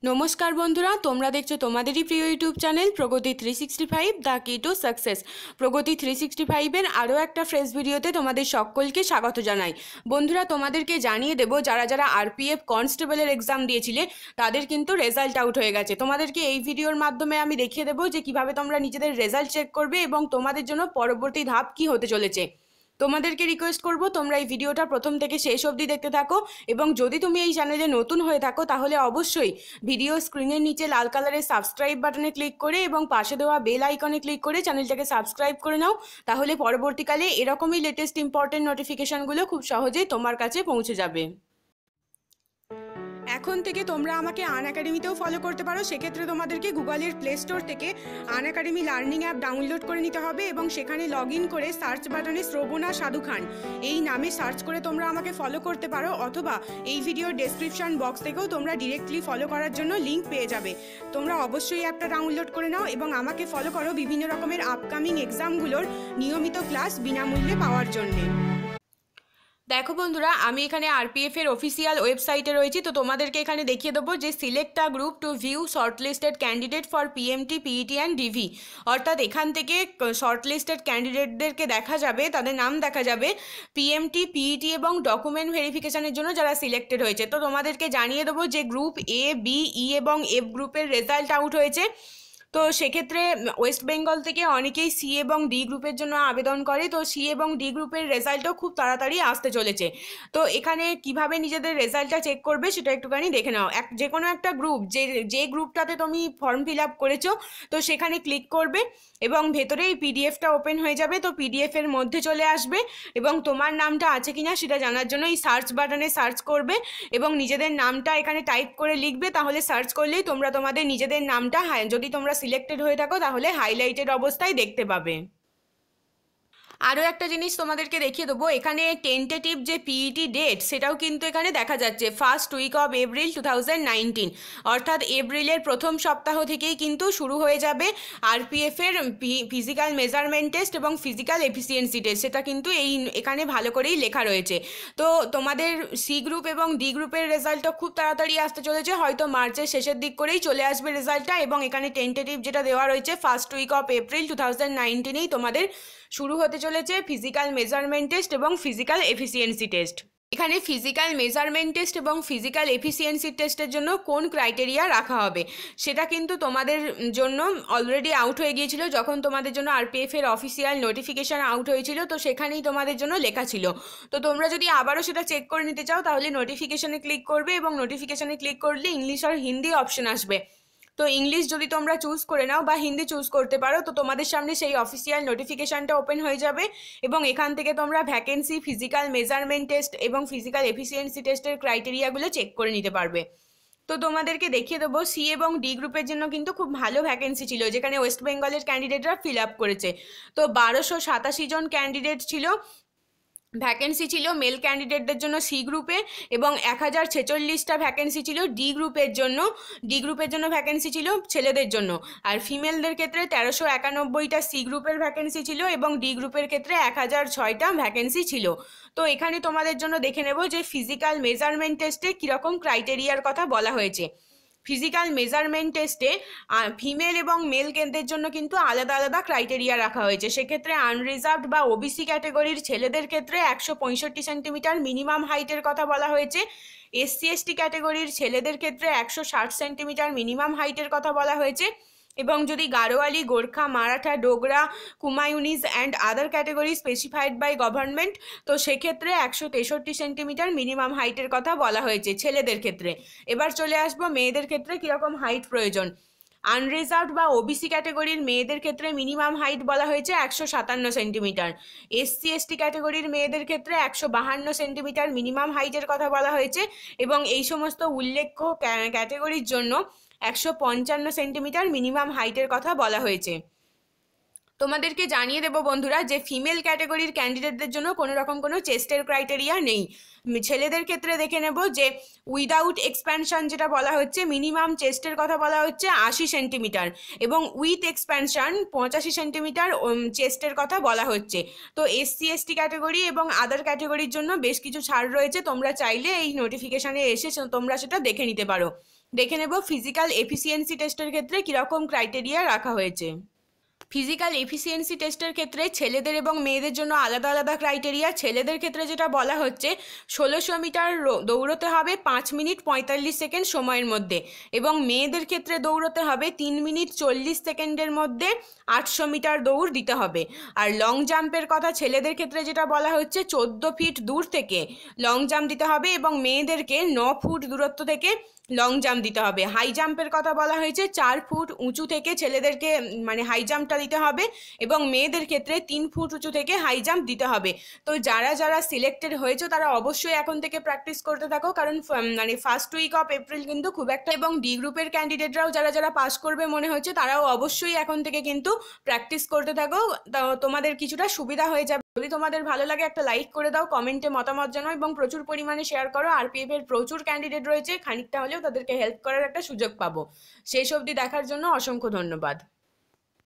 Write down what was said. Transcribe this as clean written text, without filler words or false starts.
নমস্কার বন্ধুরা, তোমরা দেখছো তোমাদেরই প্রিয় ইউটিউব চ্যানেল প্রগতি 365 দ্য কি টু সাকসেস। প্রগতি 365-এর আরও একটা ফ্রেশ ভিডিওতে তোমাদের সকলকে স্বাগত জানাই। বন্ধুরা, তোমাদেরকে জানিয়ে দেবো যারা যারা আরপিএফ কনস্টেবলের এক্সাম দিয়েছিলে তাদের কিন্তু রেজাল্ট আউট হয়ে গেছে। তোমাদেরকে এই ভিডিওর মাধ্যমে আমি দেখিয়ে দেবো যে কিভাবে তোমরা নিজেদের রেজাল্ট চেক করবে এবং তোমাদের জন্য পরবর্তী ধাপ কি হতে চলেছে। তোমাদেরকে রিকোয়েস্ট করব তোমরা এই ভিডিওটা প্রথম থেকে শেষ অবধি দেখতে থাকো এবং যদি তুমি এই চ্যানেলে নতুন হয়ে থাকো তাহলে অবশ্যই ভিডিও স্ক্রিনের নিচে লাল কালারের সাবস্ক্রাইব বাটনে ক্লিক করে এবং পাশে দেওয়া বেল আইকনে ক্লিক করে চ্যানেলটাকে সাবস্ক্রাইব করে নাও। তাহলে পরবর্তীকালে এরকমই লেটেস্ট ইম্পর্টেন্ট নোটিফিকেশনগুলো খুব সহজেই তোমার কাছে পৌঁছে যাবে। এখন থেকে তোমরা আমাকে আনএকাডেমিতেও ফলো করতে পারো। সেক্ষেত্রে তোমাদেরকে গুগলের প্লে স্টোর থেকে আনএকাডেমি লার্নিং অ্যাপ ডাউনলোড করে নিতে হবে এবং সেখানে লগ ইন করে সার্চ বাটনে শ্রবণা সাধু খান এই নামে সার্চ করে তোমরা আমাকে ফলো করতে পারো, অথবা এই ভিডিওর ডেসক্রিপশন বক্স থেকেও তোমরা ডিরেক্টলি ফলো করার জন্য লিঙ্ক পেয়ে যাবে। তোমরা অবশ্যই অ্যাপটা ডাউনলোড করে নাও এবং আমাকে ফলো করো বিভিন্ন রকমের আপকামিং এক্সামগুলোর নিয়মিত ক্লাস বিনামূল্যে পাওয়ার জন্যে। দেখো বন্ধুরা, আমি এখানে আরপিএফ এর অফিসিয়াল ওয়েবসাইটে রয়েছি। তো তোমাদেরকে এখানে দেখিয়ে দেবো যে select a group to view shortlisted candidate for PMT, PET and DV. অর্থাৎ এখান থেকে শর্টলিস্টেড ক্যান্ডিডেটদেরকে দেখা যাবে, তাদের নাম দেখা যাবে পিএমটি, পিইটি এবং ডকুমেন্ট ভেরিফিকেশনের জন্য যারা সিলেক্টেড হয়েছে। তো তোমাদেরকে জানিয়ে দেবো যে গ্রুপ এ, বি, ই এবং এফ গ্রুপের রেজাল্ট আউট হয়েছে। তো সেক্ষেত্রে ওয়েস্ট বেঙ্গল থেকে অনেকেই সি এবং ডি গ্রুপের জন্য আবেদন করে। তো সি এবং ডি গ্রুপের রেজাল্টও খুব তাড়াতাড়ি আসতে চলেছে। তো এখানে কিভাবে নিজেদের রেজাল্টটা চেক করবে সেটা একটুখানি দেখে নাও। যে কোনো একটা গ্রুপ, যে গ্রুপটাতে তুমি ফর্ম ফিল আপ করেছো, তো সেখানে ক্লিক করবে এবং ভেতরে এই পিডিএফটা ওপেন হয়ে যাবে। তো পিডিএফের মধ্যে চলে আসবে এবং তোমার নামটা আছে কিনা সেটা জানার জন্য এই সার্চ বাটনে সার্চ করবে এবং নিজেদের নামটা এখানে টাইপ করে লিখবে। তাহলে সার্চ করলেই তোমরা তোমাদের নিজেদের নামটা, যদি তোমরা সিলেক্টেড হয়ে থাকো তাহলে হাইলাইটেড অবস্থায় দেখতে পাবে। আরও একটা জিনিস তোমাদেরকে দেখিয়ে দেবো, এখানে টেন্টেটিভ যে পিইটি ডেট সেটাও কিন্তু এখানে দেখা যাচ্ছে ফার্স্ট উইক অফ এপ্রিল 2019। অর্থাৎ এপ্রিলের প্রথম সপ্তাহ থেকেই কিন্তু শুরু হয়ে যাবে আরপিএফের ফিজিক্যাল মেজারমেন্ট টেস্ট এবং ফিজিক্যাল এফিসিয়েন্সি টেস্ট। সেটা কিন্তু এখানে ভালো করেই লেখা রয়েছে। তো তোমাদের সি গ্রুপ এবং ডি গ্রুপের রেজাল্টও খুব তাড়াতাড়ি আসতে চলেছে, হয়তো মার্চের শেষের দিক করেই চলে আসবে রেজাল্টটা। এবং এখানে টেন্টেটিভ যেটা দেওয়া রয়েছে ফার্স্ট উইক অফ এপ্রিল 2019-এই তোমাদের শুরু হতে চলেছে ফিজিক্যাল মেজারমেন্ট টেস্ট এবং ফিজিক্যাল এফিসিয়েন্সি টেস্ট। এখানে ফিজিক্যাল মেজারমেন্ট টেস্ট এবং ফিজিক্যাল এফিসিয়েন্সি টেস্টের জন্য কোন ক্রাইটেরিয়া রাখা হবে সেটা কিন্তু তোমাদের জন্য অলরেডি আউট হয়ে গিয়েছিল যখন তোমাদের জন্য আরপিএফ এর অফিসিয়াল নোটিফিকেশান আউট হয়েছিল। তো সেখানেই তোমাদের জন্য লেখা ছিল। তো তোমরা যদি আবারও সেটা চেক করে নিতে চাও তাহলে নোটিফিকেশানে ক্লিক করবে এবং নোটিফিকেশানে ক্লিক করলে ইংলিশ আর হিন্দি অপশন আসবে। তো ইংলিশ যদি তোমরা চুজ করে নাও বা হিন্দি চুজ করতে পারো, তো তোমাদের সামনে সেই অফিসিয়াল নোটিফিকেশানটা ওপেন হয়ে যাবে এবং এখান থেকে তোমরা ভ্যাকেন্সি, ফিজিক্যাল মেজারমেন্ট টেস্ট এবং ফিজিক্যাল এফিসিয়েন্সি টেস্টের ক্রাইটেরিয়াগুলো চেক করে নিতে পারবে। তো তোমাদেরকে দেখিয়ে দেবো সি এবং ডি গ্রুপের জন্য কিন্তু খুব ভালো ভ্যাকেন্সি ছিল, যেখানে ওয়েস্ট বেঙ্গলের ক্যান্ডিডেটরা ফিল আপ করেছে। তো 1287 জন ক্যান্ডিডেট ছিল, ভ্যাকেন্সি ছিল মেল ক্যান্ডিডেটদের জন্য সি গ্রুপে এবং 1046টা ভ্যাকেন্সি ছিল ডি গ্রুপের জন্য। ডি গ্রুপের জন্য ভ্যাকেন্সি ছিল ছেলেদের জন্য। আর ফিমেলদের ক্ষেত্রে 1391টা সি গ্রুপের ভ্যাকেন্সি ছিল এবং ডি গ্রুপের ক্ষেত্রে 1006টা ভ্যাকেন্সি ছিল। তো এখানে তোমাদের জন্য দেখে নেব যে ফিজিক্যাল মেজারমেন্ট টেস্টে কীরকম ক্রাইটেরিয়ার কথা বলা হয়েছে। ফিজিক্যাল মেজারমেন্ট টেস্টে ফিমেল এবং মেল কেন্দ্রের জন্য কিন্তু আলাদা আলাদা ক্রাইটেরিয়া রাখা হয়েছে। সেক্ষেত্রে আনরিজার্ভড বা ওবিসি ক্যাটেগরির ছেলেদের ক্ষেত্রে 165 সেন্টিমিটার মিনিমাম হাইটের কথা বলা হয়েছে। এসসি এসটি ক্যাটেগরির ছেলেদের ক্ষেত্রে 160 সেন্টিমিটার মিনিমাম হাইটের কথা বলা হয়েছে। এবং যদি Garhwali, Gorkha, Maratha, Dogra, Kumaonese and other category specified by government, তো সেক্ষেত্রে 163 সেন্টিমিটার মিনিমাম হাইটের কথা বলা হয়েছে ছেলেদের ক্ষেত্রে। এবার চলে আসবো মেয়েদের ক্ষেত্রে কীরকম হাইট প্রয়োজন। আনরিজার্ভড বা ওবিসি ক্যাটেগরির মেয়েদের ক্ষেত্রে মিনিমাম হাইট বলা হয়েছে 157 সেন্টিমিটার। এসসি এসটি ক্যাটেগরির মেয়েদের ক্ষেত্রে 152 সেন্টিমিটার মিনিমাম হাইটের কথা বলা হয়েছে এবং এই সমস্ত উল্লেখ্য ক্যাটেগরির জন্য 155 সেন্টিমিটার মিনিমাম হাইটের কথা বলা হয়েছে। তোমাদেরকে জানিয়ে দেবো বন্ধুরা যে ফিমেল ক্যাটাগরির ক্যান্ডিডেটদের জন্য কোনো রকম কোনো চেস্টের ক্রাইটেরিয়া নেই। ছেলেদের ক্ষেত্রে দেখে নেব যে উইদাউট এক্সপ্যানশন যেটা বলা হচ্ছে, মিনিমাম চেস্টের কথা বলা হচ্ছে 80 সেন্টিমিটার, এবং উইথ এক্সপ্যানশন 85 সেন্টিমিটার চেস্টের কথা বলা হচ্ছে। তো SC ST ক্যাটাগরি এবং আদার ক্যাটাগরির জন্য বেশ কিছু ছাড় রয়েছে, তোমরা চাইলে এই নোটিফিকেশানে এসে তোমরা সেটা দেখে নিতে পারো। দেখে নেব ফিজিক্যাল এফিসিয়েন্সি টেস্টের ক্ষেত্রে কীরকম ক্রাইটেরিয়া রাখা হয়েছে। ফিজিক্যাল এফিসিয়েন্সি টেস্টের ক্ষেত্রে ছেলেদের এবং মেয়েদের জন্য আলাদা আলাদা ক্রাইটেরিয়া। ছেলেদের ক্ষেত্রে যেটা বলা হচ্ছে 1600 মিটার দৌড়তে হবে 5 মিনিট 45 সেকেন্ড সময়ের মধ্যে, এবং মেয়েদের ক্ষেত্রে দৌড়তে হবে 3 মিনিট 40 সেকেন্ডের মধ্যে 800 মিটার দৌড় দিতে হবে। আর লং জাম্পের কথা ছেলেদের ক্ষেত্রে যেটা বলা হচ্ছে 14 ফিট দূর থেকে লং জাম্প দিতে হবে, এবং মেয়েদেরকে 9 ফুট দূরত্ব থেকে লং জাম্প দিতে হবে। হাই জাম্পের কথা বলা হয়েছে 4 ফুট উঁচু থেকে ছেলেদেরকে মানে হাই জাম্পটা দিতে হবে, এবং মেয়েদের ক্ষেত্রে 3 ফুট উঁচু থেকে হাই জাম্প দিতে হবে। তো যারা যারা সিলেক্টেড হয়েছে তারা অবশ্যই এখন থেকে প্র্যাকটিস করতে থাকো, কারণ মানে ফার্স্ট উইক অফ এপ্রিল কিন্তু খুব একটা, এবং ডি গ্রুপের ক্যান্ডিডেটরাও যারা যারা পাস করবে মনে হচ্ছে তারাও অবশ্যই এখন থেকে কিন্তু প্র্যাকটিস করতে থাকো, তোমাদের কিছুটা সুবিধা হয়ে যাবে। যদি তোমাদের ভালো লাগে একটা লাইক করে দাও, কমেন্টে মতামত জানাও, এবং প্রচুর পরিমাণে শেয়ার করো। RPF এর প্রচুর ক্যান্ডিডেট রয়েছে, খানিকটা হলেও তাদেরকে হেল্প করার একটা সুযোগ পাবো। শেষ অবধি দেখার জন্য অসংখ্য ধন্যবাদ।